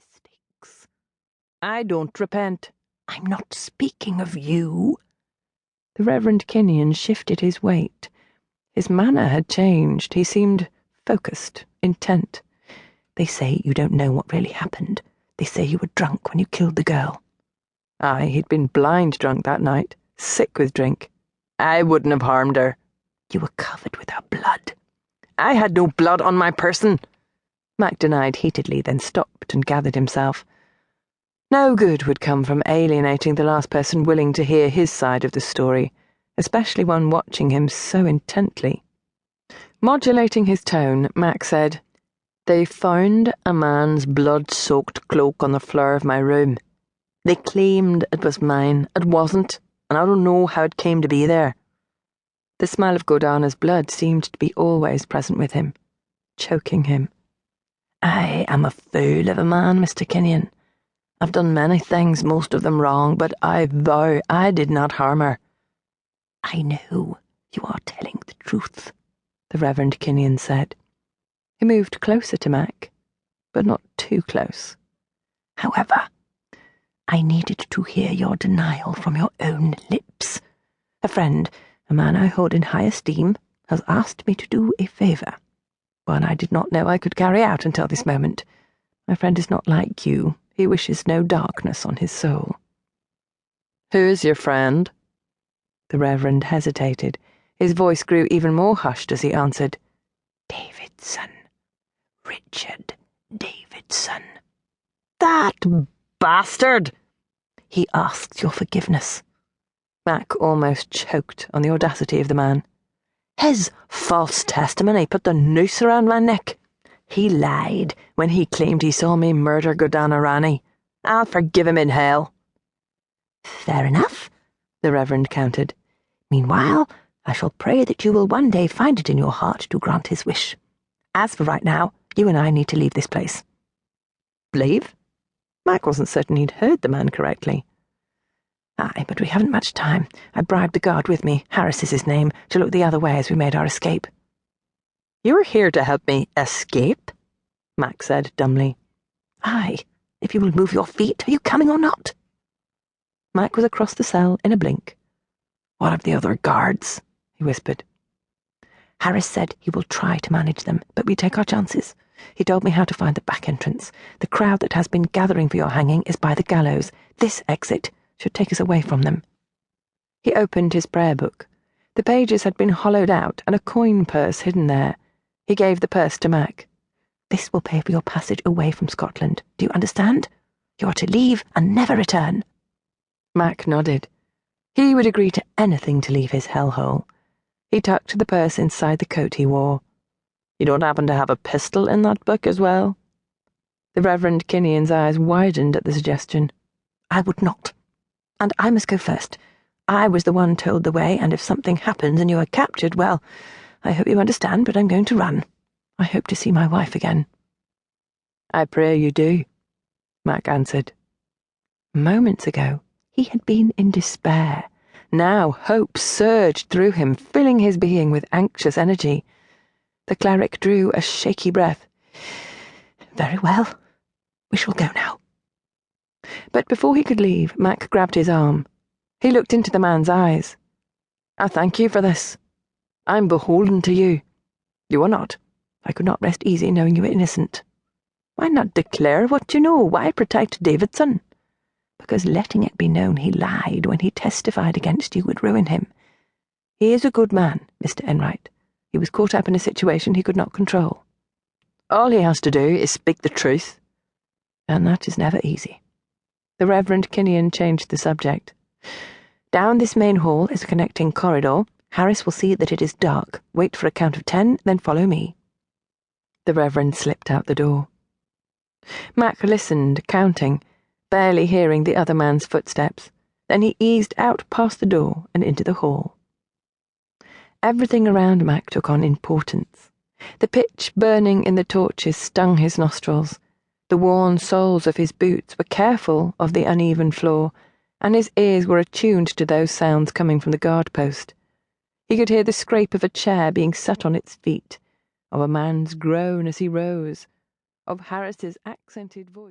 mistakes. I don't repent. I'm not speaking of you. The Reverend Kinnian shifted his weight. His manner had changed. He seemed focused, intent. They say you don't know what really happened. They say you were drunk when you killed the girl. Aye, he'd been blind drunk that night, sick with drink. I wouldn't have harmed her. You were covered with her blood. I had no blood on my person. Mac denied heatedly, then stopped and gathered himself. No good would come from alienating the last person willing to hear his side of the story, especially one watching him so intently. Modulating his tone, Mac said, They found a man's blood-soaked cloak on the floor of my room. They claimed it was mine. It wasn't, and I don't know how it came to be there. The smell of Godana's blood seemed to be always present with him, choking him. I am a fool of a man, Mr. Kinnian. I've done many things, most of them wrong, but I vow I did not harm her. I know you are telling the truth, the Reverend Kinnian said. He moved closer to Mac, but not too close. However, I needed to hear your denial from your own lips. A friend, a man I hold in high esteem, has asked me to do a favour. One I did not know I could carry out until this moment. My friend is not like you. He wishes no darkness on his soul. Who is your friend? The Reverend hesitated. His voice grew even more hushed as he answered, Davidson. Richard Davidson. That bastard! He asks your forgiveness. Mac almost choked on the audacity of the man. His false testimony put the noose around my neck. He lied when he claimed he saw me murder Godana Rani. I'll forgive him in hell. Fair enough, the Reverend countered. Meanwhile, I shall pray that you will one day find it in your heart to grant his wish. As for right now, you and I need to leave this place. Leave? Mac wasn't certain he'd heard the man correctly. Aye, but we haven't much time. I bribed the guard with me, Harris is his name, to look the other way as we made our escape. You are here to help me escape? Mac said dumbly. Aye, if you will move your feet, are you coming or not? Mac was across the cell in a blink. What of the other guards? He whispered. Harris said he will try to manage them, but we take our chances. He told me how to find the back entrance. The crowd that has been gathering for your hanging is by the gallows. This exit should take us away from them. He opened his prayer book. The pages had been hollowed out and a coin purse hidden there. He gave the purse to Mac. This will pay for your passage away from Scotland. Do you understand? You are to leave and never return. Mac nodded. He would agree to anything to leave his hellhole. He tucked the purse inside the coat he wore. You don't happen to have a pistol in that book as well? The Reverend Kinnian's eyes widened at the suggestion. I would not. And I must go first. I was the one told the way, and if something happens and you are captured, well, I hope you understand, but I'm going to run. I hope to see my wife again. I pray you do, Mac answered. Moments ago, he had been in despair. Now hope surged through him, filling his being with anxious energy. The cleric drew a shaky breath. Very well. We shall go now. But before he could leave, Mac grabbed his arm. He looked into the man's eyes. I thank you for this. I'm beholden to you. You are not. I could not rest easy knowing you were innocent. Why not declare what you know? Why protect Davidson? Because letting it be known he lied when he testified against you would ruin him. He is a good man, Mr. Enright. He was caught up in a situation he could not control. All he has to do is speak the truth. And that is never easy. The Reverend Kinnian changed the subject. Down this main hall is a connecting corridor. Harris will see that it is dark. Wait for a count of 10, then follow me. The Reverend slipped out the door. Mac listened, counting, barely hearing the other man's footsteps. Then he eased out past the door and into the hall. Everything around Mac took on importance. The pitch burning in the torches stung his nostrils. The worn soles of his boots were careful of the uneven floor, and his ears were attuned to those sounds coming from the guard post. He could hear the scrape of a chair being set on its feet, of a man's groan as he rose, of Harris's accented voice.